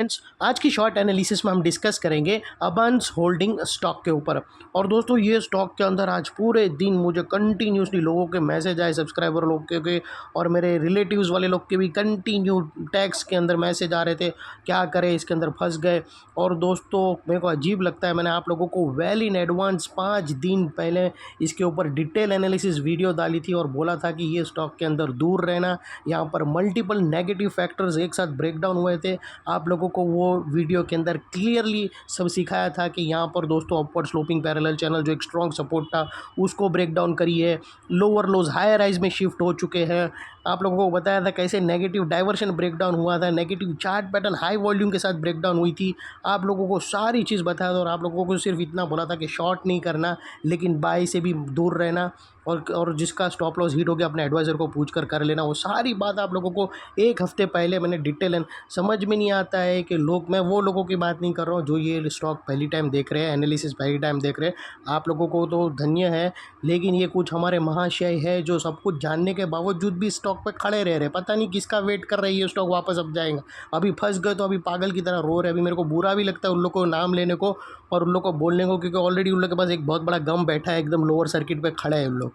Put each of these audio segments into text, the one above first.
Friends, आज की short analysis में हम डिस्कस करेंगे अबांस होल्डिंग स्टॉक के ऊपर। और दोस्तों, ये स्टॉक के अंदर आज पूरे दिन मुझे कंटिन्यूसली लोगों के मैसेज आए, सब्सक्राइबर लोग के और मेरे रिलेटिव्स वाले लोग के भी कंटिन्यू टैक्स के अंदर मैसेज आ रहे थे, क्या करें इसके अंदर फंस गए। और दोस्तों, मेरे को अजीब लगता है, मैंने आप लोगों को वेल इन एडवांस 5 दिन पहले इसके ऊपर डिटेल एनालिसिस वीडियो डाली थी और बोला था कि ये स्टॉक के अंदर दूर रहना। यहाँ पर मल्टीपल नेगेटिव फैक्टर्स एक साथ ब्रेकडाउन हुए थे। आप लोगों को वो वीडियो के अंदर क्लियरली सब सिखाया था कि यहाँ पर दोस्तों अपवर्ड स्लोपिंग पैरेलल चैनल जो एक स्ट्रॉन्ग सपोर्ट था उसको ब्रेक डाउन करिए, लोअर लोज हायर राइज में शिफ्ट हो चुके हैं। आप लोगों को बताया था कैसे नेगेटिव डाइवर्शन ब्रेकडाउन हुआ था, negative chart pattern high volume के साथ ब्रेकडाउन हुई थी। आप लोगों को सारी चीज़ बताया था और आप लोगों को सिर्फ इतना बोला था कि शॉर्ट नहीं करना लेकिन बाय से भी दूर रहना, और जिसका स्टॉप लॉस हिट हो गया अपने एडवाइज़र को पूछ कर लेना। वो सारी बात आप लोगों को एक हफ्ते पहले मैंने डिटेल समझ में नहीं आता है कि लोग, मैं वो लोगों की बात नहीं कर रहा हूँ जो ये स्टॉक पहली टाइम देख रहे हैं, एनालिसिस पहली टाइम देख रहे हैं। आप लोगों को तो धन्य है, लेकिन ये कुछ हमारे महाशय है जो सब कुछ जानने के बावजूद भी स्टॉक पे खड़े रह रहे, पता नहीं किसका वेट कर रही है स्टॉक वापस अब जाएगा। अभी फंस गए तो अभी पागल की तरह रो रहे। अभी मेरे को बुरा भी लगता है उन लोग को नाम लेने को और उन लोग को बोलने को, क्योंकि ऑलरेडी उन लोग के पास एक बहुत बड़ा गम बैठा है, एकदम लोअर सर्किट पे खड़े हैं उन लोग।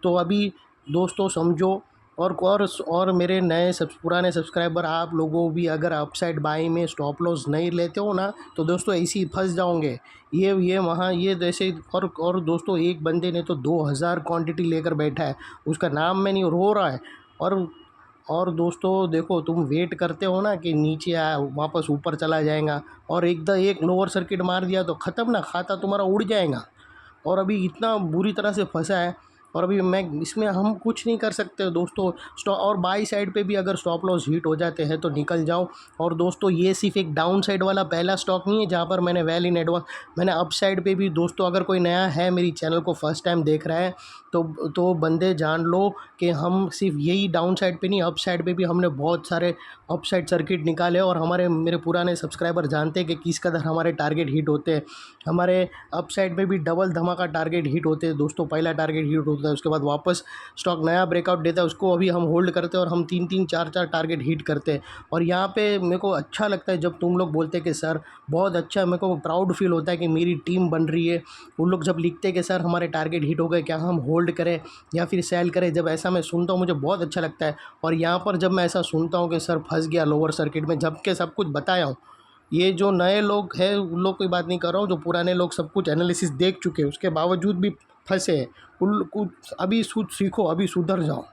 तो अभी दोस्तों समझो, और मेरे नए पुराने सब्सक्राइबर आप लोगों भी अगर अपसाइड बाई में स्टॉप लॉस नहीं लेते हो ना तो दोस्तों ऐसे ही फंस जाओगे। ये वहाँ ये जैसे, और दोस्तों एक बंदे ने तो 2000 क्वांटिटी लेकर बैठा है, उसका नाम में नहीं, रो रहा है। और दोस्तों देखो, तुम वेट करते हो ना कि नीचे आया वापस ऊपर चला जाएगा, और एक लोअर सर्किट मार दिया तो ख़त्म ना, खाता तुम्हारा उड़ जाएगा। और अभी इतना बुरी तरह से फंसा है और अभी मैं इसमें हम कुछ नहीं कर सकते दोस्तों। स्टॉप और बाई साइड पे भी अगर स्टॉप लॉस हिट हो जाते हैं तो निकल जाओ। और दोस्तों, ये सिर्फ एक डाउन साइड वाला पहला स्टॉक नहीं है जहाँ पर मैंने वेल इन एडवांस, मैंने अप साइड पे भी दोस्तों, अगर कोई नया है मेरी चैनल को फर्स्ट टाइम देख रहा है तो बंदे जान लो कि हम सिर्फ यही डाउन साइड पे नहीं, अप साइड पे भी हमने बहुत सारे अप साइड सर्किट निकाले और मेरे पुराने सब्सक्राइबर जानते हैं कि किस कदर हमारे टारगेट हिट होते हैं। हमारे अप साइड पे भी डबल धमाका टारगेट हिट होते हैं दोस्तों। पहला टारगेट हिट होता है, उसके बाद वापस स्टॉक नया ब्रेकआउट देता है, उसको अभी हम होल्ड करते हैं और हम 3-3 4-4 टारगेट हिट करते हैं। और यहाँ पे मेरे को अच्छा लगता है जब तुम लोग बोलते हैं कि सर बहुत अच्छा, मेरे को प्राउड फील होता है कि मेरी टीम बन रही है। उन लोग जब लिखते हैं कि सर हमारे टारगेट हिट हो गए, क्या हम होल्ड करें या फिर सेल करें, जब ऐसा मैं सुनता हूँ मुझे बहुत अच्छा लगता है। और यहाँ पर जब मैं ऐसा सुनता हूँ कि सर फंस गया लोअर सर्किट में, जबकि सब कुछ बताया हूँ, ये जो नए लोग हैं उन लोग की बात नहीं कर रहा हूँ, जो पुराने लोग सब कुछ एनालिसिस देख चुके हैं उसके बावजूद भी फंसे हैं, उन कुछ अभी सीखो, अभी सुधर जाओ।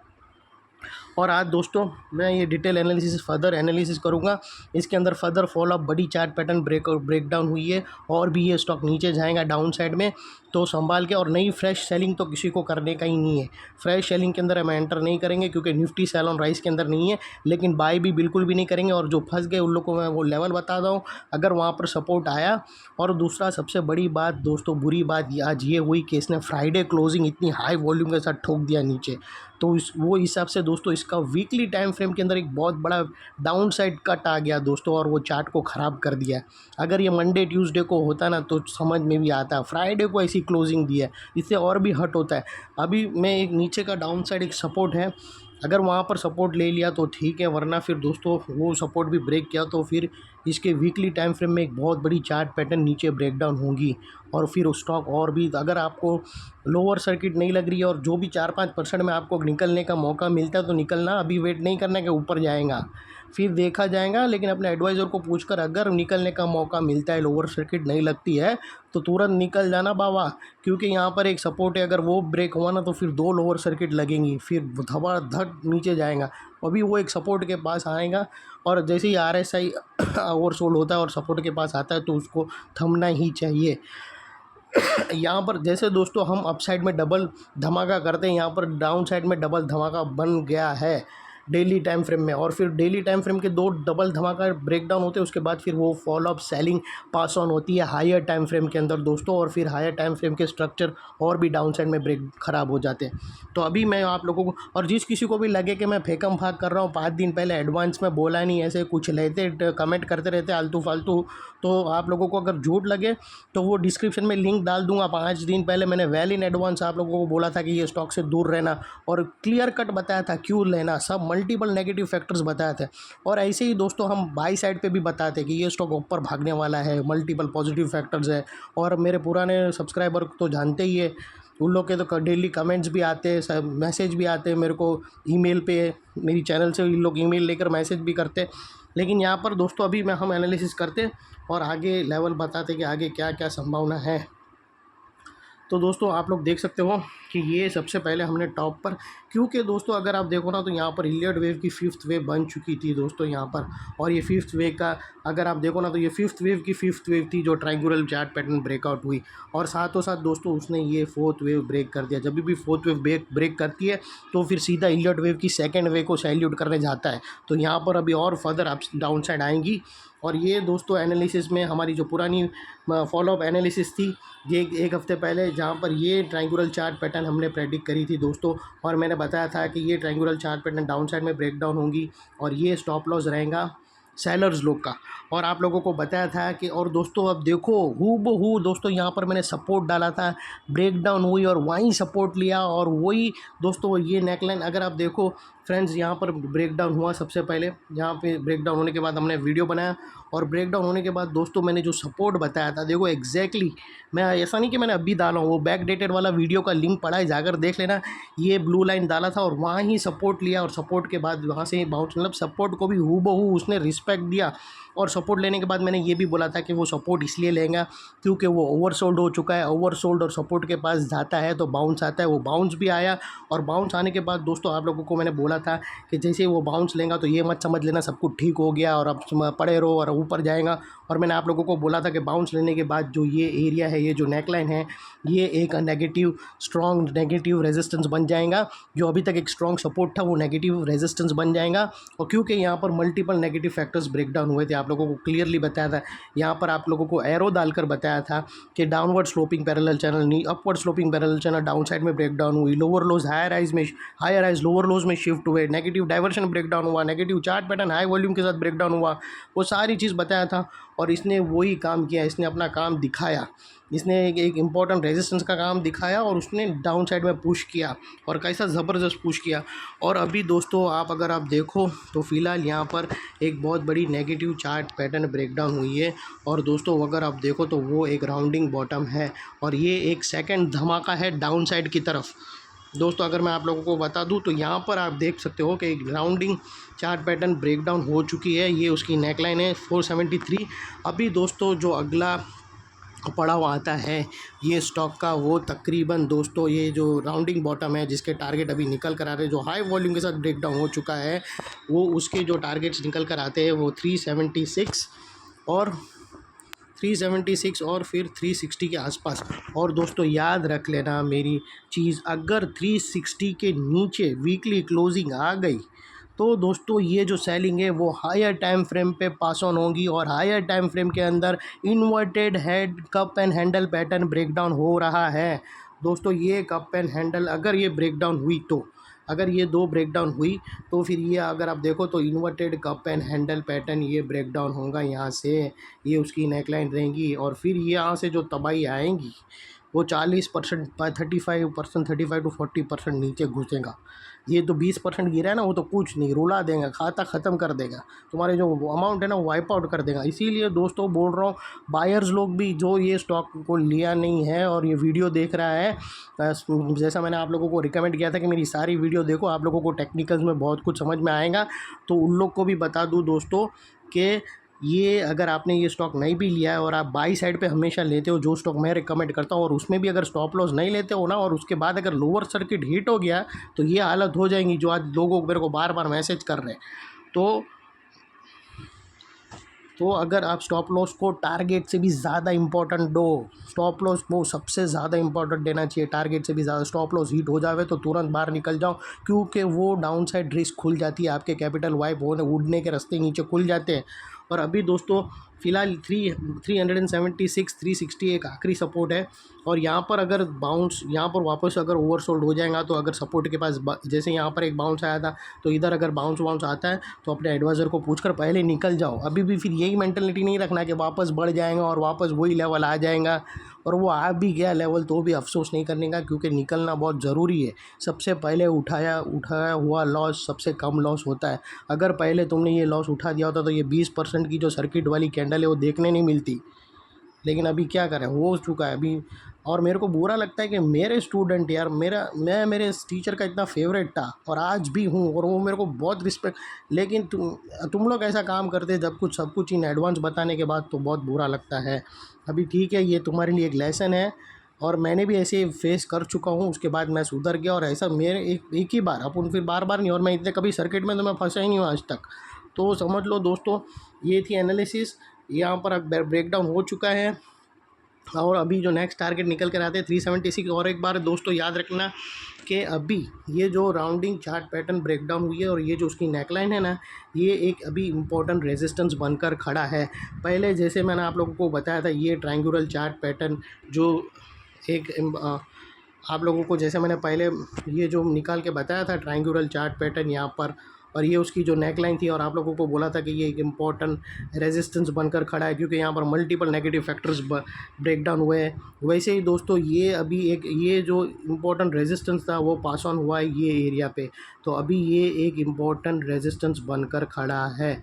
और आज दोस्तों मैं ये डिटेल एनालिसिस फर्दर एनालिसिस करूँगा। इसके अंदर फर्दर फॉलोअप बड़ी चार्ट पैटर्न ब्रेकडाउन हुई है और भी ये स्टॉक नीचे जाएगा डाउन साइड में, तो संभाल के। और नई फ्रेश सेलिंग तो किसी को करने का ही नहीं है, फ्रेश सेलिंग के अंदर हम एंटर नहीं करेंगे क्योंकि निफ्टी सेल ऑन राइज के अंदर नहीं है, लेकिन बाय भी बिल्कुल भी नहीं करेंगे। और जो फंस गए उन लोग को मैं वो लेवल बता दूँ अगर वहाँ पर सपोर्ट आया। और दूसरा सबसे बड़ी बात दोस्तों, बुरी बात आज ये हुई कि इसने फ्राइडे क्लोजिंग इतनी हाई वॉल्यूम के साथ ठोक दिया नीचे, तो वो हिसाब से दोस्तों इसका वीकली टाइम फ्रेम के अंदर एक बहुत बड़ा डाउन साइड कट आ गया दोस्तों, और वो चार्ट को ख़राब कर दिया। अगर ये मंडे ट्यूसडे को होता ना तो समझ में भी आता, फ्राइडे को ऐसी क्लोजिंग दी है, इससे और भी हट होता है। अभी मैं एक नीचे का डाउन साइड एक सपोर्ट है, अगर वहाँ पर सपोर्ट ले लिया तो ठीक है, वरना फिर दोस्तों वो सपोर्ट भी ब्रेक किया तो फिर इसके वीकली टाइम फ्रेम में एक बहुत बड़ी चार्ट पैटर्न नीचे ब्रेकडाउन होगी। और फिर उस स्टॉक और भी, अगर आपको लोअर सर्किट नहीं लग रही है और जो भी 4-5% में आपको निकलने का मौका मिलता है तो निकलना, अभी वेट नहीं करना कि ऊपर जाएगा फिर देखा जाएगा। लेकिन अपने एडवाइज़र को पूछकर अगर निकलने का मौका मिलता है, लोअर सर्किट नहीं लगती है तो तुरंत निकल जाना बाबा, क्योंकि यहाँ पर एक सपोर्ट है, अगर वो ब्रेक हुआ ना तो फिर 2 लोअर सर्किट लगेंगी, फिर धड़ाधड़ नीचे जाएगा। अभी वो एक सपोर्ट के पास आएगा और जैसे ही RSI ओवरसोल्ड होता है और सपोर्ट के पास आता है तो उसको थमना ही चाहिए। यहाँ पर जैसे दोस्तों हम अप साइड में डबल धमाका करते हैं, यहाँ पर डाउन साइड में डबल धमाका बन गया है डेली टाइम फ्रेम में। और फिर डेली टाइम फ्रेम के 2 डबल धमाका ब्रेकडाउन होते हैं, उसके बाद फिर वो फॉलोअप सेलिंग पास ऑन होती है हायर टाइम फ्रेम के अंदर दोस्तों, और फिर हायर टाइम फ्रेम के स्ट्रक्चर और भी डाउन साइड में ब्रेक ख़राब हो जाते हैं। तो अभी मैं आप लोगों को, और जिस किसी को भी लगे कि मैं फेंकम फाक कर रहा हूँ, 5 दिन पहले एडवांस में बोला नहीं, ऐसे कुछ लेते कमेंट करते रहते आलतू फालतू, तो आप लोगों को अगर झूठ लगे तो वो डिस्क्रिप्शन में लिंक डाल दूंगा। 5 दिन पहले मैंने वेल इन एडवांस आप लोगों को बोला था कि ये स्टॉक से दूर रहना और क्लियर कट बताया था क्यों लेना, सब मल्टीपल नेगेटिव फैक्टर्स बताए थे। और ऐसे ही दोस्तों हम बाई साइड पे भी बताते कि ये स्टॉक ऊपर भागने वाला है, मल्टीपल पॉजिटिव फैक्टर्स है। और मेरे पुराने सब्सक्राइबर तो जानते ही है, उन लोग के तो डेली कमेंट्स भी आते हैं, सब मैसेज भी आते हैं मेरे को ईमेल पे, मेरी चैनल से इन लोग ईमेल लेकर मैसेज भी करते हैं। लेकिन यहाँ पर दोस्तों अभी मैं हम एनालिसिस करते और आगे लेवल बताते कि आगे क्या क्या संभावना है। तो दोस्तों आप लोग देख सकते हो कि ये सबसे पहले हमने टॉप पर, क्योंकि दोस्तों अगर आप देखो ना तो यहाँ पर इलियट वेव की 5th वेव बन चुकी थी दोस्तों यहाँ पर। और ये 5th वेव का अगर आप देखो ना तो ये 5th वेव की 5th वेव थी जो ट्रायंगुलर चार्ट पैटर्न ब्रेकआउट हुई। और साथों साथ दोस्तों उसने ये 4th वेव ब्रेक कर दिया। जब भी 4th वेव ब्रेक करती है तो फिर सीधा इलियट वेव की 2nd वेव को सैल्यूट करने जाता है। तो यहाँ पर अभी और फर्दर अप डाउन साइड आएंगी। और ये दोस्तों एनालिसिस में हमारी जो पुरानी फॉलोअप एनालिसिस थी ये एक हफ़्ते पहले, जहाँ पर ये ट्रायंगुलर चार्ट पैटर्न हमने प्रेडिक्ट करी थी दोस्तों। और मैंने बताया था कि ये triangular chart pattern down side में ब्रेक डाउन होंगी और ये स्टॉप लॉस रहेगा सेलर्स लोग का। और आप लोगों को बताया था कि, और दोस्तों अब देखो हूबहू दोस्तों यहाँ पर मैंने सपोर्ट डाला था, ब्रेक डाउन हुई और वहीं सपोर्ट लिया। और वही दोस्तों ये नेकलाइन अगर आप देखो फ्रेंड्स, यहाँ पर ब्रेक डाउन हुआ सबसे पहले। यहाँ पे ब्रेक डाउन होने के बाद हमने वीडियो बनाया और ब्रेक डाउन होने के बाद दोस्तों मैंने जो सपोर्ट बताया था, देखो एग्जैक्टली मैं ऐसा नहीं कि मैंने अभी डाला हूँ, वो बैक डेटेड वाला वीडियो का लिंक पड़ा है, जाकर देख लेना। ये ब्लू लाइन डाला था और वहाँ ही सपोर्ट लिया और सपोर्ट के बाद वहाँ से ही बाउंस, मतलब सपोर्ट को भी हूबहू उसने रिस्पेक्ट दिया। और सपोर्ट लेने के बाद मैंने ये भी बोला था कि वो सपोर्ट इसलिए लेगा क्योंकि वो ओवरसोल्ड हो चुका है। ओवरसोल्ड और सपोर्ट के पास जाता है तो बाउंस आता है, वो बाउंस भी आया। और बाउंस आने के बाद दोस्तों आप लोगों को मैंने बोला था कि जैसे वो बाउंस लेगा तो ये मत समझ लेना सब कुछ ठीक हो गया और अब पड़े रहो और ऊपर जाएगा। और मैंने आप लोगों को बोला था कि बाउंस लेने के बाद जो ये एरिया है, ये जो नेकलाइन है, ये एक नेगेटिव स्ट्रॉन्ग नेगेटिव रेजिस्टेंस बन जाएगा। जो अभी तक एक स्ट्रॉन्ग सपोर्ट था वो नेगेटिव रेजिस्टेंस बन जाएगा। और क्योंकि यहाँ पर multiple negative factors break down हुए थे, आप लोगों को क्लियरली बताया था, यहाँ पर आप लोगों को एरो डालकर बताया था कि डाउनवर्ड स्लोपिंग पैरेलल चैनल नहीं, upward sloping parallel channel down side में ब्रेक डाउन हुई, lower lows higher highs lower lows में शिफ्ट हुए, नेगेटिव डाइवर्शन ब्रेक डाउन हुआ, negative chart pattern high volume के साथ ब्रेक डाउन हुआ, वो सारी चीज़ बताया था। और इसने वही काम किया, इसने अपना काम दिखाया, इसने एक इम्पॉर्टेंट रेजिस्टेंस का काम दिखाया और उसने डाउन साइड में पुश किया और कैसा ज़बरदस्त पुश किया। और अभी दोस्तों अगर आप देखो तो फ़िलहाल यहाँ पर एक बहुत बड़ी नेगेटिव चार्ट पैटर्न ब्रेकडाउन हुई है। और दोस्तों अगर आप देखो तो वो एक राउंडिंग बॉटम है और ये एक सेकंड धमाका है डाउन साइड की तरफ। दोस्तों अगर मैं आप लोगों को बता दूं तो यहाँ पर आप देख सकते हो कि एक राउंडिंग चार्ट पैटर्न ब्रेकडाउन हो चुकी है। ये उसकी नेकलाइन है 473। अभी दोस्तों जो अगला पड़ा हुआ आता है ये स्टॉक का, वो तकरीबन दोस्तों ये जो राउंडिंग बॉटम है जिसके टारगेट अभी निकल कर आ रहे हैं, जो हाई वॉल्यूम के साथ ब्रेकडाउन हो चुका है, वो उसके जो टारगेट्स निकल कर आते हैं वो 376 और फिर 360 के आसपास। और दोस्तों याद रख लेना मेरी चीज़, अगर 360 के नीचे वीकली क्लोजिंग आ गई तो दोस्तों ये जो सेलिंग है वो हायर टाइम फ्रेम पे पास ऑन होगी। और हायर टाइम फ्रेम के अंदर inverted head cup and handle pattern breakdown हो रहा है दोस्तों। ये कप एंड हैंडल अगर ये ब्रेकडाउन हुई तो, अगर ये दो ब्रेकडाउन हुई तो फिर ये अगर आप देखो तो inverted cup and handle pattern ये ब्रेकडाउन होगा यहाँ से, ये उसकी नेकलाइन रहेंगी। और फिर यहाँ से जो तबाही आएंगी वो 40% 35% टू 40% नीचे घुसेगा। ये तो 20% गिरा है ना, वो तो कुछ नहीं, रुला देगा, खाता ख़त्म कर देगा, तुम्हारे जो अमाउंट है ना वो वाइप आउट कर देगा। इसीलिए दोस्तों बोल रहा हूँ बायर्स लोग भी जो ये स्टॉक को लिया नहीं है और ये वीडियो देख रहा है, जैसा मैंने आप लोगों को रिकमेंड किया था कि मेरी सारी वीडियो देखो, आप लोगों को टेक्निकल्स में बहुत कुछ समझ में आएगा। तो उन लोग को भी बता दूँ दोस्तों कि ये अगर आपने ये स्टॉक नहीं भी लिया है और आप बाई साइड पे हमेशा लेते हो, जो स्टॉक मैं रिकमेंड करता हूँ, और उसमें भी अगर स्टॉप लॉस नहीं लेते हो ना और उसके बाद अगर लोअर सर्किट हिट हो गया तो ये हालत हो जाएंगी जो आज लोगों मेरे को बार बार मैसेज कर रहे हैं। तो अगर आप स्टॉप लॉस को टारगेट से भी ज़्यादा इंपॉर्टेंट दो, स्टॉप लॉस को सबसे ज़्यादा इंपॉर्टेंट देना चाहिए, टारगेट से भी ज़्यादा। स्टॉप लॉस हिट हो जावे तो तुरंत बाहर निकल जाओ, क्योंकि वो डाउन साइड रिस्क खुल जाती है, आपके कैपिटल वाइप होने उड़ने के रास्ते नीचे खुल जाते हैं। और अभी दोस्तों फ़िलहाल 376 360 एक आखिरी सपोर्ट है। और यहाँ पर अगर बाउंस यहाँ पर वापस अगर ओवरसोल्ड हो जाएगा तो अगर सपोर्ट के पास जैसे यहाँ पर एक बाउंस आया था तो इधर अगर बाउंस आता है तो अपने एडवाइज़र को पूछकर पहले निकल जाओ। अभी भी फिर यही मेंटलिटी नहीं रखना कि वापस बढ़ जाएगा और वापस वही लेवल आ जाएगा और वो आ भी गया लेवल तो भी अफसोस नहीं करने का, क्योंकि निकलना बहुत ज़रूरी है। सबसे पहले उठाया हुआ लॉस सबसे कम लॉस होता है। अगर पहले तुमने ये लॉस उठा दिया होता तो ये 20% की जो सर्किट वाली कैंडल है वो देखने नहीं मिलती। लेकिन अभी क्या करें, हो चुका है अभी। और मेरे को बुरा लगता है कि मेरे स्टूडेंट यार, मैं मेरे इस टीचर का इतना फेवरेट था और आज भी हूँ, और वो मेरे को बहुत रिस्पेक्ट, लेकिन तुम लोग ऐसा काम करते जब कुछ सब कुछ इन एडवांस बताने के बाद, तो बहुत बुरा लगता है। अभी ठीक है, ये तुम्हारे लिए एक लेसन है, और मैंने भी ऐसे फेस कर चुका हूँ। उसके बाद मैं सुधर गया, और ऐसा मेरे एक ही बार, अपन फिर बार बार नहीं। और मैं इतने कभी सर्किट में तो मैं फंसा ही नहीं हूँ आज तक। तो समझ लो दोस्तों, ये थी एनालिसिस। यहाँ पर अब ब्रेकडाउन हो चुका है, और अभी जो नेक्स्ट टारगेट निकल कर आते हैं 376। और एक बार दोस्तों याद रखना कि अभी ये जो राउंडिंग चार्ट पैटर्न ब्रेकडाउन हुई है, और ये जो उसकी नेकलाइन है ना, ये एक अभी इम्पोर्टेंट रेजिस्टेंस बनकर खड़ा है। पहले जैसे मैंने आप लोगों को बताया था, ये ट्रायंगुलर चार्ट पैटर्न जो एक आप लोगों को, जैसे मैंने पहले ये जो निकाल के बताया था ट्रायंगुलर चार्ट पैटर्न यहाँ पर, और ये उसकी जो नेकलाइन थी, और आप लोगों को बोला था कि ये एक इम्पॉर्टेंट रेजिस्टेंस बनकर खड़ा है, क्योंकि यहाँ पर multiple negative factors break down हुए हैं। वैसे ही दोस्तों, ये अभी एक ये जो इम्पोर्टेंट रेजिस्टेंस था वो पास ऑन हुआ है ये एरिया पे। तो अभी ये एक इम्पॉर्टेंट रेजिस्टेंस बनकर खड़ा है।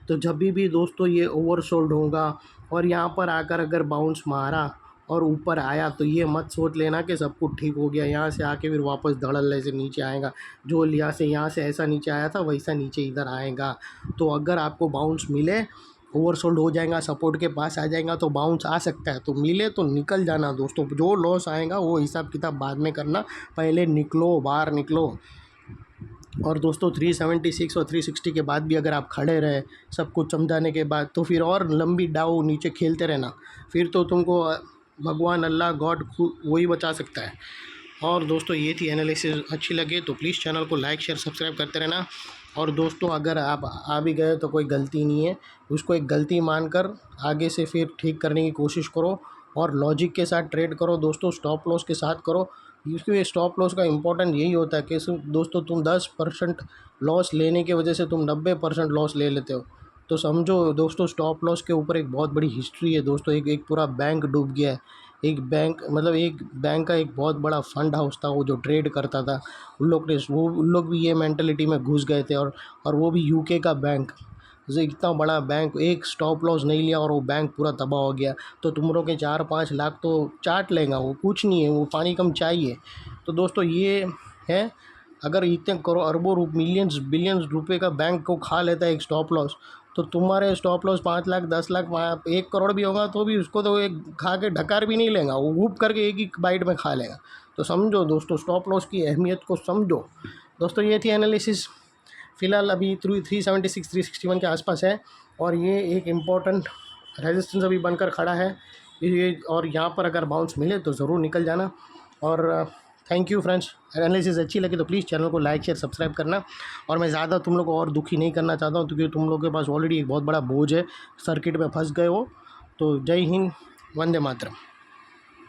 तो जब भी दोस्तों ये ओवरसोल्ड होगा, और यहाँ पर आकर अगर बाउंस मारा और ऊपर आया, तो ये मत सोच लेना कि सब कुछ ठीक हो गया। यहाँ से आके फिर वापस धड़ल्ले से नीचे आएगा। जो यहाँ से ऐसा नीचे आया था, वैसा नीचे इधर आएगा। तो अगर आपको बाउंस मिले, ओवरसोल्ड हो जाएगा, सपोर्ट के पास आ जाएगा, तो बाउंस आ सकता है। तो मिले तो निकल जाना दोस्तों। जो लॉस आएगा वो हिसाब किताब बाद में करना, पहले निकलो, बाहर निकलो। और दोस्तों 376 और 360 के बाद भी अगर आप खड़े रहे सब कुछ समझाने के बाद, तो फिर और लंबी डाउ नीचे खेलते रहना। फिर तो तुमको भगवान, अल्लाह, गॉड वही बचा सकता है। और दोस्तों ये थी एनालिसिस। अच्छी लगे तो प्लीज़ चैनल को लाइक, शेयर, सब्सक्राइब करते रहना। और दोस्तों अगर आप आ भी गए तो कोई गलती नहीं है, उसको एक गलती मानकर आगे से फिर ठीक करने की कोशिश करो, और लॉजिक के साथ ट्रेड करो दोस्तों, स्टॉप लॉस के साथ करो। क्योंकि स्टॉप लॉस का इम्पोर्टेंट यही होता है कि दोस्तों तुम 10% लॉस लेने की वजह से तुम 90% लॉस ले लेते हो। तो समझो दोस्तों, स्टॉप लॉस के ऊपर एक बहुत बड़ी हिस्ट्री है दोस्तों। एक पूरा बैंक डूब गया है। एक बैंक का एक बहुत बड़ा फंड हाउस था, वो जो ट्रेड करता था, उन लोग भी ये मेंटलिटी में घुस गए थे। और वो भी यूके का बैंक, जैसे इतना बड़ा बैंक, एक स्टॉप लॉस नहीं लिया और वो बैंक पूरा तबाह हो गया। तो तुम लोग के 4-5 लाख तो चाट लेगा, वो कुछ नहीं है, वो पानी कम चाहिए। तो दोस्तों ये है, अगर इतने करोड़, अरबों, मिलियंस, बिलियंस रुपए का बैंक को खा लेता है एक स्टॉप लॉस, तो तुम्हारे स्टॉप लॉस 5 लाख, 10 लाख, 1 करोड़ भी होगा तो भी उसको तो एक खा के ढकार भी नहीं लेगा, वो वूप करके एक ही बाइट में खा लेगा। तो समझो दोस्तों, स्टॉप लॉस की अहमियत को समझो। दोस्तों ये थी एनालिसिस। फ़िलहाल अभी 376, 361 के आसपास है, और ये एक इम्पॉर्टेंट रेजिस्टेंस अभी बनकर खड़ा है ये। और यहाँ पर अगर बाउंस मिले तो ज़रूर निकल जाना। और थैंक यू फ्रेंड्स। एनालिसिस अच्छी लगी तो प्लीज़ चैनल को लाइक, शेयर, सब्सक्राइब करना। और मैं ज़्यादा तुम लोग को और दुखी नहीं करना चाहता हूँ, क्योंकि तुम लोग के पास ऑलरेडी एक बहुत बड़ा बोझ है, सर्किट में फंस गए हो। तो जय हिंद, वंदे मातरम।